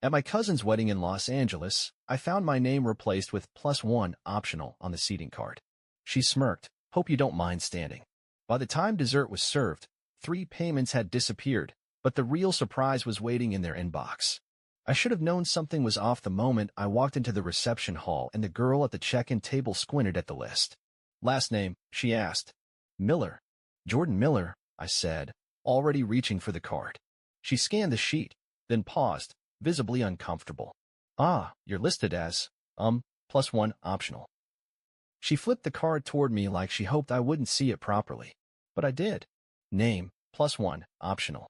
At my cousin's wedding in Los Angeles, I found my name replaced with +1 optional on the seating card. She smirked. Hope you don't mind standing. By the time dessert was served, 3 payments had disappeared, but the real surprise was waiting in their inbox. I should have known something was off the moment I walked into the reception hall and the girl at the check-in table squinted at the list. Last name, she asked. Miller. Jordan Miller, I said, already reaching for the card. She scanned the sheet, then paused, visibly uncomfortable. Ah, you're listed as, +1 optional. She flipped the card toward me like she hoped I wouldn't see it properly. But I did. Name, +1 optional.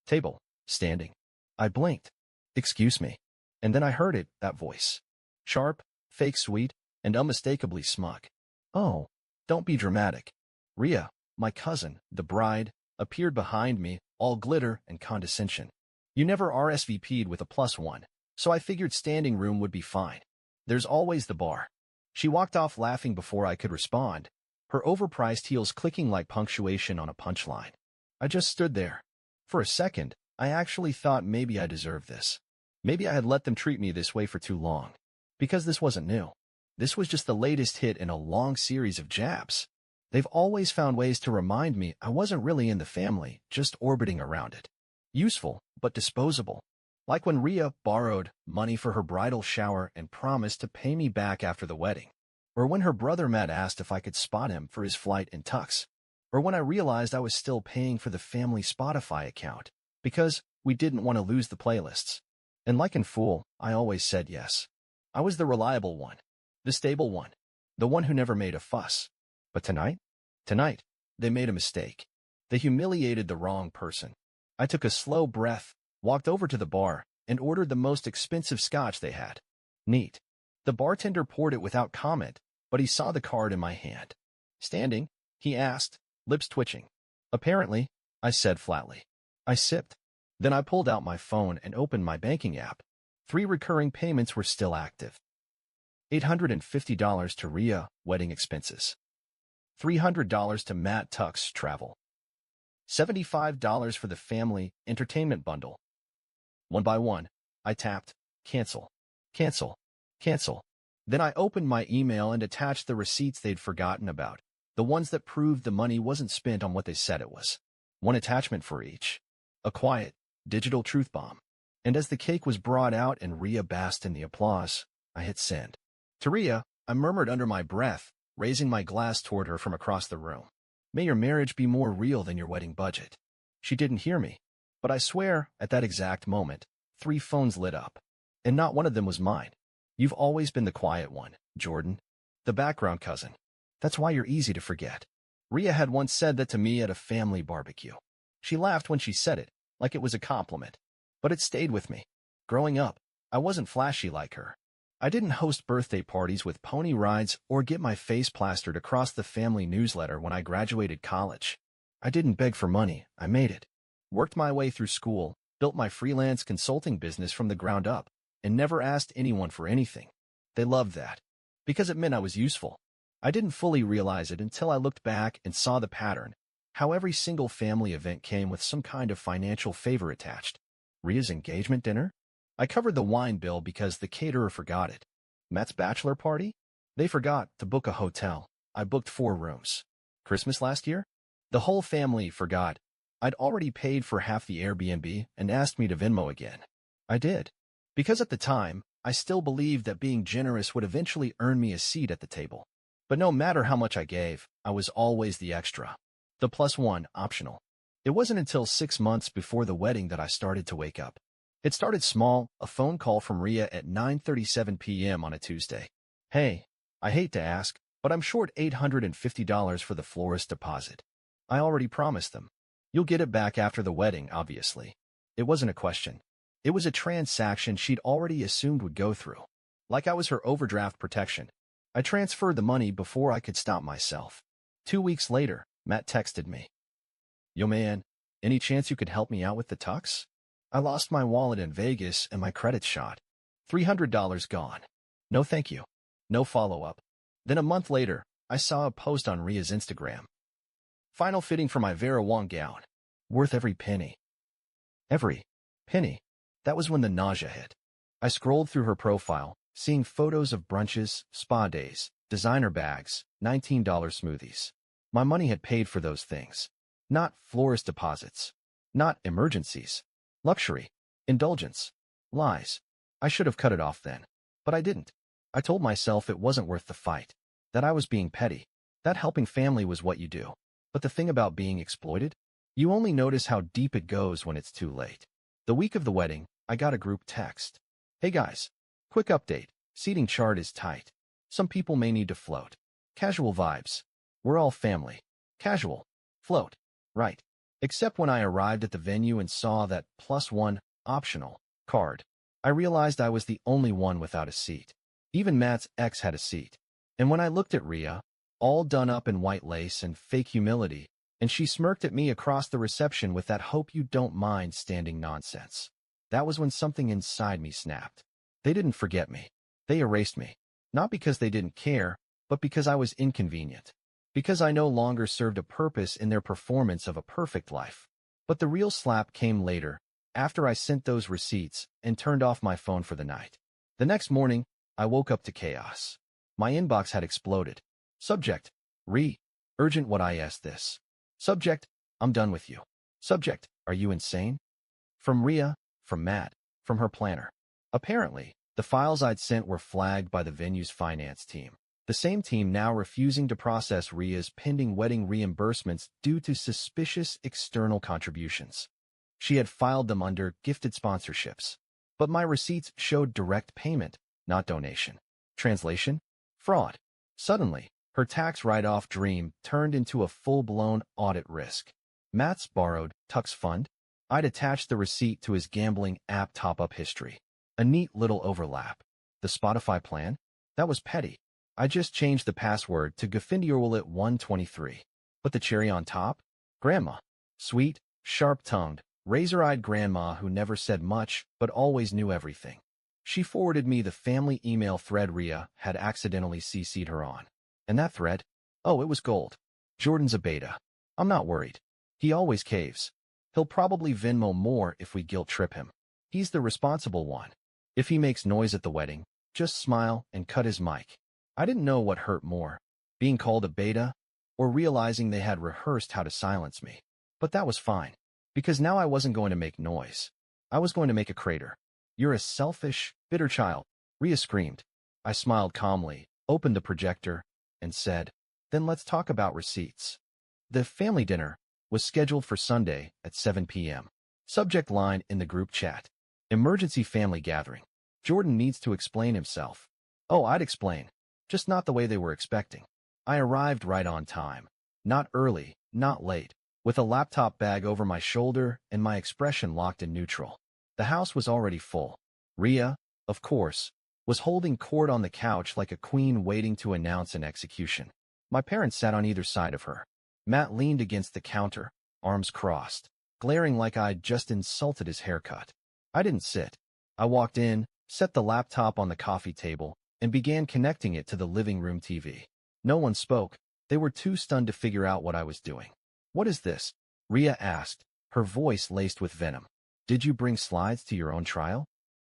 Table, standing. I blinked. Excuse me. And then I heard it, that voice. Sharp, fake sweet, and unmistakably smug. Oh, don't be dramatic. Rhea, my cousin, the bride, appeared behind me, all glitter and condescension. You never RSVP'd with a +1, so I figured standing room would be fine. There's always the bar. She walked off laughing before I could respond, her overpriced heels clicking like punctuation on a punchline. I just stood there. For a second, I actually thought maybe I deserved this. Maybe I had let them treat me this way for too long. Because this wasn't new. This was just the latest hit in a long series of jabs. They've always found ways to remind me I wasn't really in the family, just orbiting around it. Useful, but disposable. Like when Rhea borrowed money for her bridal shower and promised to pay me back after the wedding. Or when her brother Matt asked if I could spot him for his flight in tux. Or when I realized I was still paying for the family Spotify account, because we didn't want to lose the playlists. And like in Fool, I always said yes. I was the reliable one. The stable one. The one who never made a fuss. But tonight? Tonight, they made a mistake. They humiliated the wrong person. I took a slow breath, walked over to the bar, and ordered the most expensive scotch they had. Neat. The bartender poured it without comment, but he saw the card in my hand. Standing? He asked, lips twitching. Apparently, I said flatly. I sipped. Then I pulled out my phone and opened my banking app. 3 recurring payments were still active. $850 to Rhea, wedding expenses. $300 to Matt Tux, travel. $75 for the family entertainment bundle. One by one, I tapped, cancel, cancel, cancel. Then I opened my email and attached the receipts they'd forgotten about, the ones that proved the money wasn't spent on what they said it was. One attachment for each. A quiet, digital truth bomb. And as the cake was brought out and Rhea basked in the applause, I hit send. To Rhea, I murmured under my breath, raising my glass toward her from across the room. May your marriage be more real than your wedding budget. She didn't hear me, but I swear, at that exact moment, 3 phones lit up. And not one of them was mine. You've always been the quiet one, Jordan. The background cousin. That's why you're easy to forget. Rhea had once said that to me at a family barbecue. She laughed when she said it, like it was a compliment. But it stayed with me. Growing up, I wasn't flashy like her. I didn't host birthday parties with pony rides or get my face plastered across the family newsletter when I graduated college. I didn't beg for money, I made it. Worked my way through school, built my freelance consulting business from the ground up, and never asked anyone for anything. They loved that. Because it meant I was useful. I didn't fully realize it until I looked back and saw the pattern, how every single family event came with some kind of financial favor attached. Rhea's engagement dinner? I covered the wine bill because the caterer forgot it. Matt's bachelor party? They forgot to book a hotel. I booked 4 rooms. Christmas last year? The whole family forgot. I'd already paid for half the Airbnb and asked me to Venmo again. I did. Because at the time, I still believed that being generous would eventually earn me a seat at the table. But no matter how much I gave, I was always the extra. The +1 optional. It wasn't until 6 months before the wedding that I started to wake up. It started small, a phone call from Rhea at 9:37 p.m. on a Tuesday. Hey, I hate to ask, but I'm short $850 for the florist deposit. I already promised them. You'll get it back after the wedding, obviously. It wasn't a question. It was a transaction she'd already assumed would go through. Like I was her overdraft protection. I transferred the money before I could stop myself. 2 weeks later, Matt texted me. Yo man, any chance you could help me out with the tux? I lost my wallet in Vegas and my credit's shot. $300 gone. No thank you. No follow-up. Then a month later, I saw a post on Rhea's Instagram. Final fitting for my Vera Wang gown. Worth every penny. Every penny. That was when the nausea hit. I scrolled through her profile, seeing photos of brunches, spa days, designer bags, $19 smoothies. My money had paid for those things. Not florist deposits. Not emergencies. Luxury. Indulgence. Lies. I should have cut it off then. But I didn't. I told myself it wasn't worth the fight. That I was being petty. That helping family was what you do. But the thing about being exploited? You only notice how deep it goes when it's too late. The week of the wedding, I got a group text. Hey guys. Quick update. Seating chart is tight. Some people may need to float. Casual vibes. We're all family. Casual. Float. Right. Except when I arrived at the venue and saw that +1, optional, card. I realized I was the only one without a seat. Even Matt's ex had a seat. And when I looked at Rhea, all done up in white lace and fake humility, and she smirked at me across the reception with that hope you don't mind standing nonsense. That was when something inside me snapped. They didn't forget me. They erased me. Not because they didn't care, but because I was inconvenient. Because I no longer served a purpose in their performance of a perfect life. But the real slap came later, after I sent those receipts and turned off my phone for the night. The next morning, I woke up to chaos. My inbox had exploded. Subject: urgent what I asked this. Subject: I'm done with you. Subject: are you insane? From Rhea, from Matt, from her planner. Apparently, the files I'd sent were flagged by the venue's finance team. The same team now refusing to process Rhea's pending wedding reimbursements due to suspicious external contributions. She had filed them under gifted sponsorships. But my receipts showed direct payment, not donation. Translation: fraud. Suddenly, her tax write-off dream turned into a full-blown audit risk. Matt's borrowed Tux fund? I'd attached the receipt to his gambling app top-up history. A neat little overlap. The Spotify plan? That was petty. I just changed the password to Gafindiorwillet123. But the cherry on top? Grandma. Sweet, sharp-tongued, razor-eyed grandma who never said much but always knew everything. She forwarded me the family email thread Rhea had accidentally CC'd her on. And that thread? Oh, it was gold. Jordan's a beta. I'm not worried. He always caves. He'll probably Venmo more if we guilt trip him. He's the responsible one. If he makes noise at the wedding, just smile and cut his mic. I didn't know what hurt more, being called a beta, or realizing they had rehearsed how to silence me. But that was fine, because now I wasn't going to make noise. I was going to make a crater. You're a selfish, bitter child, Rhea screamed. I smiled calmly, opened the projector, and said, then let's talk about receipts. The family dinner was scheduled for Sunday at 7 p.m. Subject line in the group chat: emergency family gathering. Jordan needs to explain himself. Oh, I'd explain. Just not the way they were expecting. I arrived right on time. Not early, not late, with a laptop bag over my shoulder and my expression locked in neutral. The house was already full. Rhea, of course, was holding court on the couch like a queen waiting to announce an execution. My parents sat on either side of her. Matt leaned against the counter, arms crossed, glaring like I'd just insulted his haircut. I didn't sit. I walked in, set the laptop on the coffee table, and began connecting it to the living room TV. No one spoke. They were too stunned to figure out what I was doing. What is this? Rhea asked, her voice laced with venom. Did you bring slides to your own trial?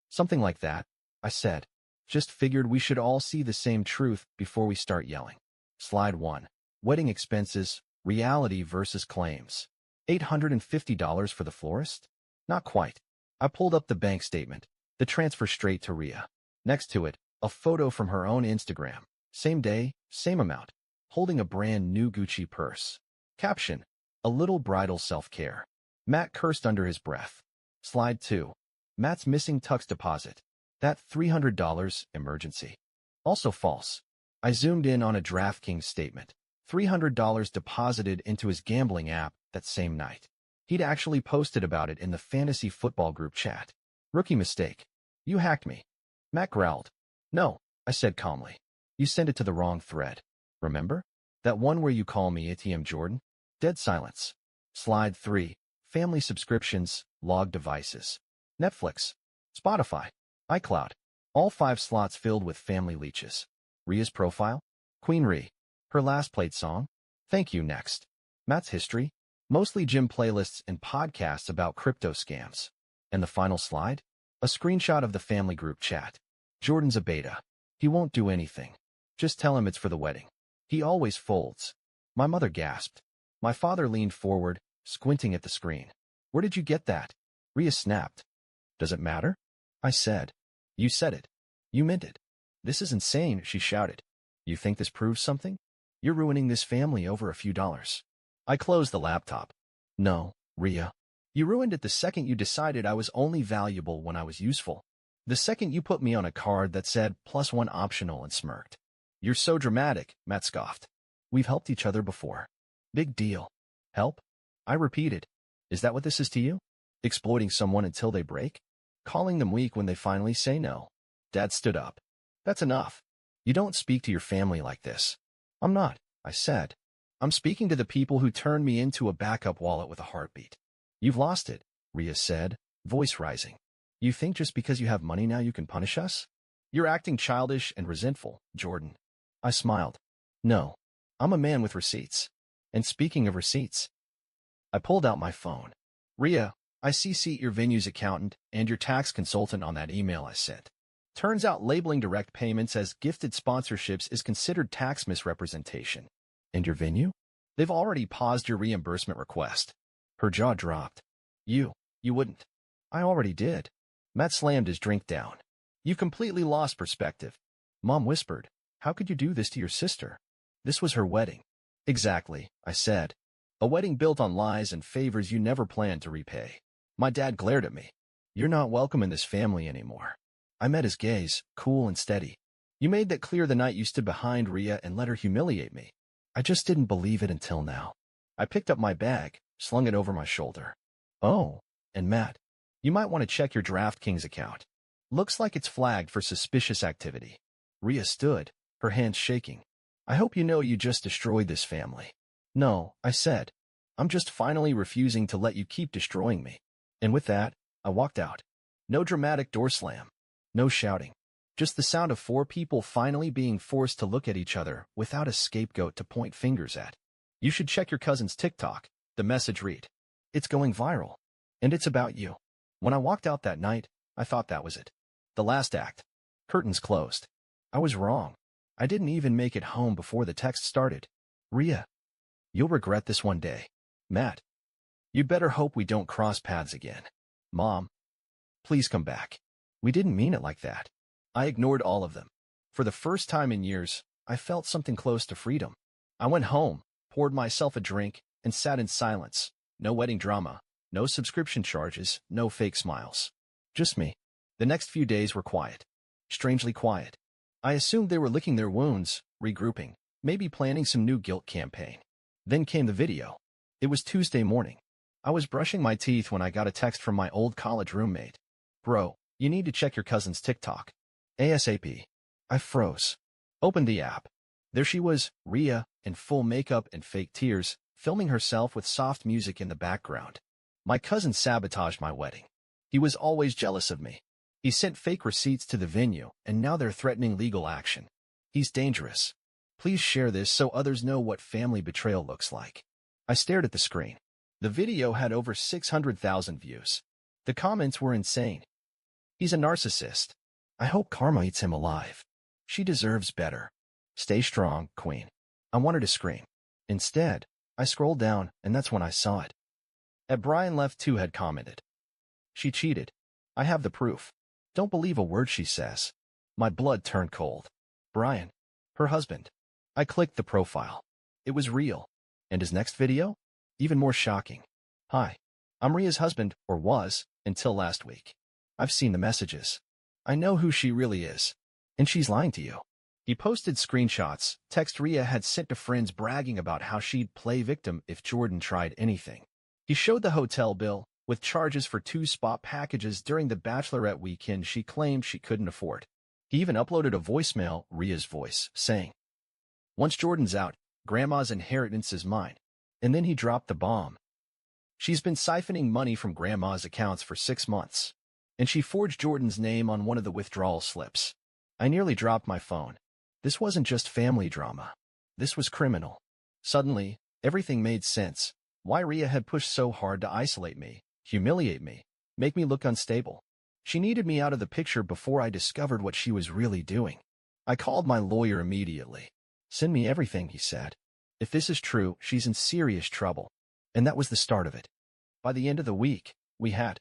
Something like that, I said. Just figured we should all see the same truth before we start yelling. Slide 1. Wedding expenses, reality versus claims. $850 for the florist? Not quite. I pulled up the bank statement, the transfer straight to Rhea. Next to it, a photo from her own Instagram. Same day, same amount. Holding a brand new Gucci purse. Caption: a little bridal self-care. Matt cursed under his breath. Slide 2. Matt's missing Tux deposit. That $300 emergency. Also false. I zoomed in on a DraftKings statement. $300 deposited into his gambling app that same night. He'd actually posted about it in the fantasy football group chat. Rookie mistake. You hacked me. Matt growled. No, I said calmly. You sent it to the wrong thread. Remember? That one where you call me ATM Jordan? Dead silence. Slide 3. Family subscriptions, logged devices. Netflix, Spotify, iCloud. All 5 slots filled with family leeches. Rhea's profile? Queen Rhea. Her last played song? Thank You Next. Matt's history? Mostly gym playlists and podcasts about crypto scams. And the final slide? A screenshot of the family group chat. Jordan's a beta. He won't do anything. Just tell him it's for the wedding. He always folds. My mother gasped. My father leaned forward, squinting at the screen. Where did you get that? Rhea snapped. Does it matter? I said. You said it. You meant it. This is insane, she shouted. You think this proves something? You're ruining this family over a few dollars. I closed the laptop. No, Rhea. You ruined it the second you decided I was only valuable when I was useful. The second you put me on a card that said +1 optional and smirked. You're so dramatic, Matt scoffed. We've helped each other before. Big deal. Help? I repeated. Is that what this is to you? Exploiting someone until they break? Calling them weak when they finally say no? Dad stood up. That's enough. You don't speak to your family like this. I'm not, I said. I'm speaking to the people who turned me into a backup wallet with a heartbeat. You've lost it, Rhea said, voice rising. You think just because you have money now you can punish us? You're acting childish and resentful, Jordan. I smiled. No, I'm a man with receipts. And speaking of receipts, I pulled out my phone. Rhea, I CC'd your venue's accountant and your tax consultant on that email I sent. Turns out labeling direct payments as gifted sponsorships is considered tax misrepresentation. And your venue? They've already paused your reimbursement request. Her jaw dropped. You wouldn't. I already did. Matt slammed his drink down. You've completely lost perspective. Mom whispered. How could you do this to your sister? This was her wedding. Exactly, I said. A wedding built on lies and favors you never planned to repay. My dad glared at me. You're not welcome in this family anymore. I met his gaze, cool and steady. You made that clear the night you stood behind Rhea and let her humiliate me. I just didn't believe it until now. I picked up my bag, slung it over my shoulder. Oh, and Matt, you might want to check your DraftKings account. Looks like it's flagged for suspicious activity. Rhea stood, her hands shaking. I hope you know you just destroyed this family. No, I said. I'm just finally refusing to let you keep destroying me. And with that, I walked out. No dramatic door slam. No shouting. Just the sound of 4 people finally being forced to look at each other without a scapegoat to point fingers at. You should check your cousin's TikTok, the message read. It's going viral. And it's about you. When I walked out that night, I thought that was it. The last act. Curtains closed. I was wrong. I didn't even make it home before the text started. Rhea. You'll regret this one day. Matt. You'd better hope we don't cross paths again. Mom. Please come back. We didn't mean it like that. I ignored all of them. For the first time in years, I felt something close to freedom. I went home, poured myself a drink, and sat in silence. No wedding drama, no subscription charges, no fake smiles. Just me. The next few days were quiet. Strangely quiet. I assumed they were licking their wounds, regrouping, maybe planning some new guilt campaign. Then came the video. It was Tuesday morning. I was brushing my teeth when I got a text from my old college roommate. Bro, you need to check your cousin's TikTok. ASAP. I froze. Opened the app. There she was, Rhea, in full makeup and fake tears, filming herself with soft music in the background. My cousin sabotaged my wedding. He was always jealous of me. He sent fake receipts to the venue, and now they're threatening legal action. He's dangerous. Please share this so others know what family betrayal looks like. I stared at the screen. The video had over 600,000 views. The comments were insane. He's a narcissist. I hope karma eats him alive. She deserves better. Stay strong, Queen. I wanted to scream. Instead, I scrolled down, and that's when I saw it. At Brian Left 2 had commented. She cheated. I have the proof. Don't believe a word she says. My blood turned cold. Brian. Her husband. I clicked the profile. It was real. And his next video? Even more shocking. Hi. I'm Rhea's husband, or was, until last week. I've seen the messages. I know who she really is. And she's lying to you. He posted screenshots, text Rhea had sent to friends bragging about how she'd play victim if Jordan tried anything. He showed the hotel bill, with charges for 2 spa packages during the bachelorette weekend she claimed she couldn't afford. He even uploaded a voicemail, Rhea's voice, saying, Once Jordan's out, Grandma's inheritance is mine. And then he dropped the bomb. She's been siphoning money from Grandma's accounts for 6 months. And she forged Jordan's name on one of the withdrawal slips. I nearly dropped my phone. This wasn't just family drama. This was criminal. Suddenly, everything made sense. Why Rhea had pushed so hard to isolate me, humiliate me, make me look unstable. She needed me out of the picture before I discovered what she was really doing. I called my lawyer immediately. "Send me everything," he said. "If this is true, she's in serious trouble." And that was the start of it. By the end of the week, we had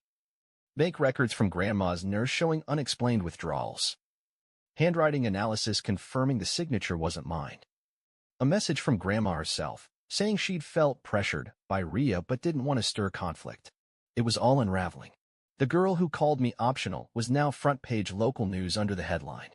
bank records from Grandma's nurse showing unexplained withdrawals. Handwriting analysis confirming the signature wasn't mine. A message from Grandma herself, saying she'd felt pressured by Ria but didn't want to stir conflict. It was all unraveling. The girl who called me optional was now front-page local news under the headline.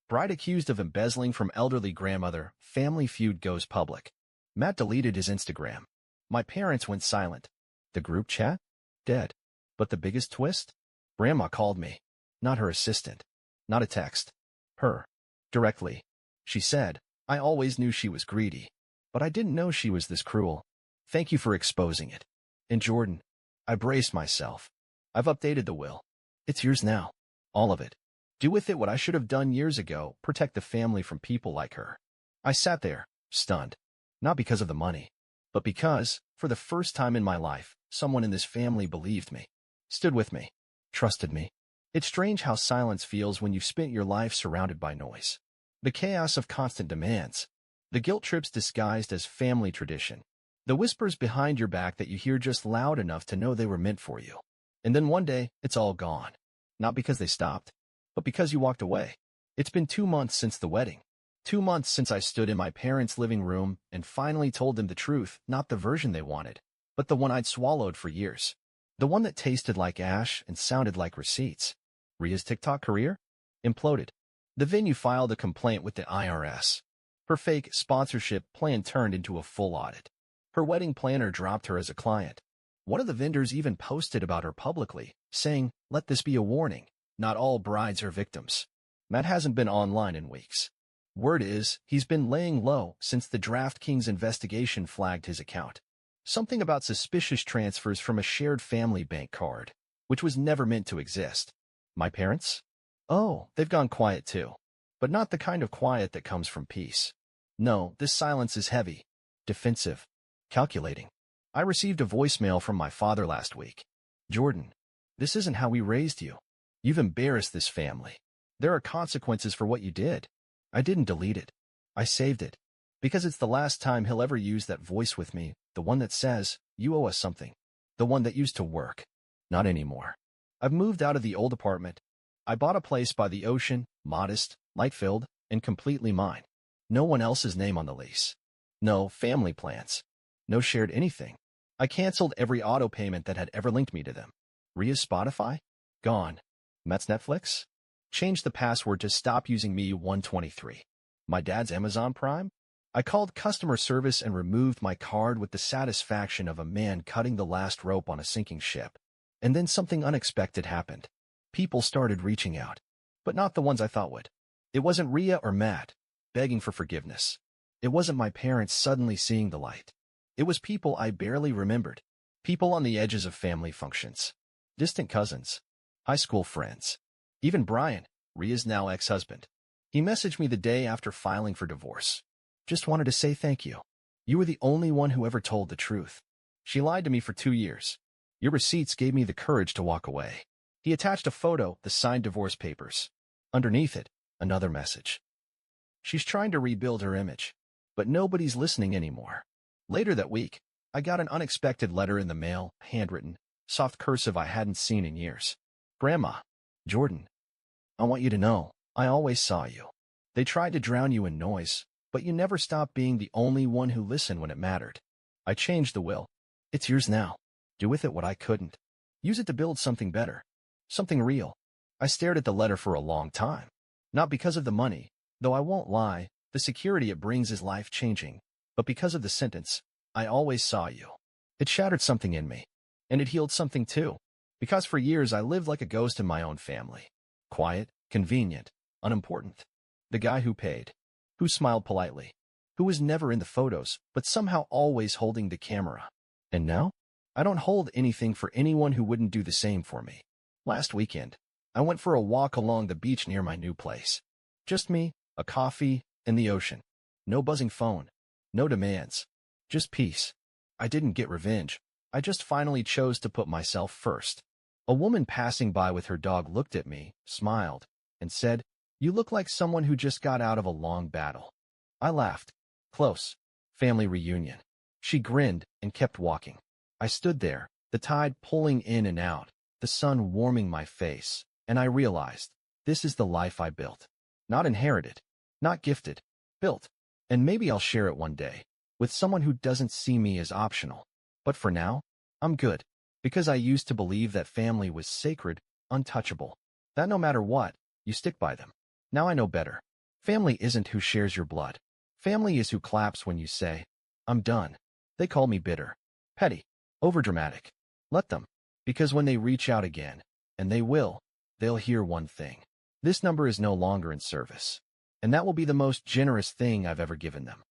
Bride accused of embezzling from elderly grandmother, family feud goes public. Matt deleted his Instagram. My parents went silent. The group chat? Dead. But the biggest twist? Grandma called me. Not her assistant. Not a text. Her. Directly. She said, "I always knew she was greedy. But I didn't know she was this cruel. Thank you for exposing it." And Jordan, I braced myself. "I've updated the will. It's yours now. All of it. Do with it what I should have done years ago, protect the family from people like her." I sat there, stunned. Not because of the money, but because, for the first time in my life, someone in this family believed me, stood with me, trusted me. It's strange how silence feels when you've spent your life surrounded by noise. The chaos of constant demands. The guilt trips disguised as family tradition. The whispers behind your back that you hear just loud enough to know they were meant for you. And then one day, it's all gone. Not because they stopped, but because you walked away. It's been 2 months since the wedding. 2 months since I stood in my parents' living room and finally told them the truth, not the version they wanted, but the one I'd swallowed for years. The one that tasted like ash and sounded like receipts. Ria's TikTok career? Imploded. The venue filed a complaint with the IRS. Her fake sponsorship plan turned into a full audit. Her wedding planner dropped her as a client. One of the vendors even posted about her publicly, saying, "Let this be a warning. Not all brides are victims." Matt hasn't been online in weeks. Word is, he's been laying low since the DraftKings investigation flagged his account. Something about suspicious transfers from a shared family bank card, which was never meant to exist. My parents? Oh, they've gone quiet too. But not the kind of quiet that comes from peace. No, this silence is heavy, defensive, calculating. I received a voicemail from my father last week. "Jordan, this isn't how we raised you. You've embarrassed this family. There are consequences for what you did." I didn't delete it. I saved it. Because it's the last time he'll ever use that voice with me, the one that says, "You owe us something." The one that used to work. Not anymore. I've moved out of the old apartment. I bought a place by the ocean, modest, light-filled, and completely mine. No one else's name on the lease. No family plans. No shared anything. I canceled every auto payment that had ever linked me to them. Ria's Spotify? Gone. Matt's Netflix? Changed the password to stop using me 123. My dad's Amazon Prime? I called customer service and removed my card with the satisfaction of a man cutting the last rope on a sinking ship. And then something unexpected happened. People started reaching out. But not the ones I thought would. It wasn't Ria or Matt begging for forgiveness. It wasn't my parents suddenly seeing the light. It was people I barely remembered. People on the edges of family functions. Distant cousins. High school friends. Even Brian, Ria's now ex-husband. He messaged me the day after filing for divorce. "Just wanted to say thank you. You were the only one who ever told the truth. She lied to me for 2 years. Your receipts gave me the courage to walk away." He attached a photo, the signed divorce papers. Underneath it, another message. She's trying to rebuild her image, but nobody's listening anymore. Later that week, I got an unexpected letter in the mail, handwritten, soft cursive I hadn't seen in years. "Grandma, Jordan, I want you to know, I always saw you. They tried to drown you in noise, but you never stopped being the only one who listened when it mattered. I changed the will. It's yours now. Do with it what I couldn't. Use it to build something better. Something real." I stared at the letter for a long time. Not because of the money, though I won't lie, the security it brings is life-changing, but because of the sentence, "I always saw you." It shattered something in me. And it healed something too. Because for years I lived like a ghost in my own family. Quiet, convenient, unimportant. The guy who paid. Who smiled politely. Who was never in the photos, but somehow always holding the camera. And now? I don't hold anything for anyone who wouldn't do the same for me. Last weekend, I went for a walk along the beach near my new place. Just me, a coffee, and the ocean. No buzzing phone. No demands. Just peace. I didn't get revenge. I just finally chose to put myself first. A woman passing by with her dog looked at me, smiled, and said, "You look like someone who just got out of a long battle." I laughed. Close. Family reunion. She grinned and kept walking. I stood there, the tide pulling in and out, the sun warming my face, and I realized, this is the life I built. Not inherited, not gifted, built. And maybe I'll share it one day, with someone who doesn't see me as optional. But for now, I'm good, because I used to believe that family was sacred, untouchable, that no matter what, you stick by them. Now I know better. Family isn't who shares your blood. Family is who claps when you say, "I'm done." They call me bitter, petty, overdramatic. Let them, because when they reach out again, and they will, they'll hear one thing. This number is no longer in service. And that will be the most generous thing I've ever given them.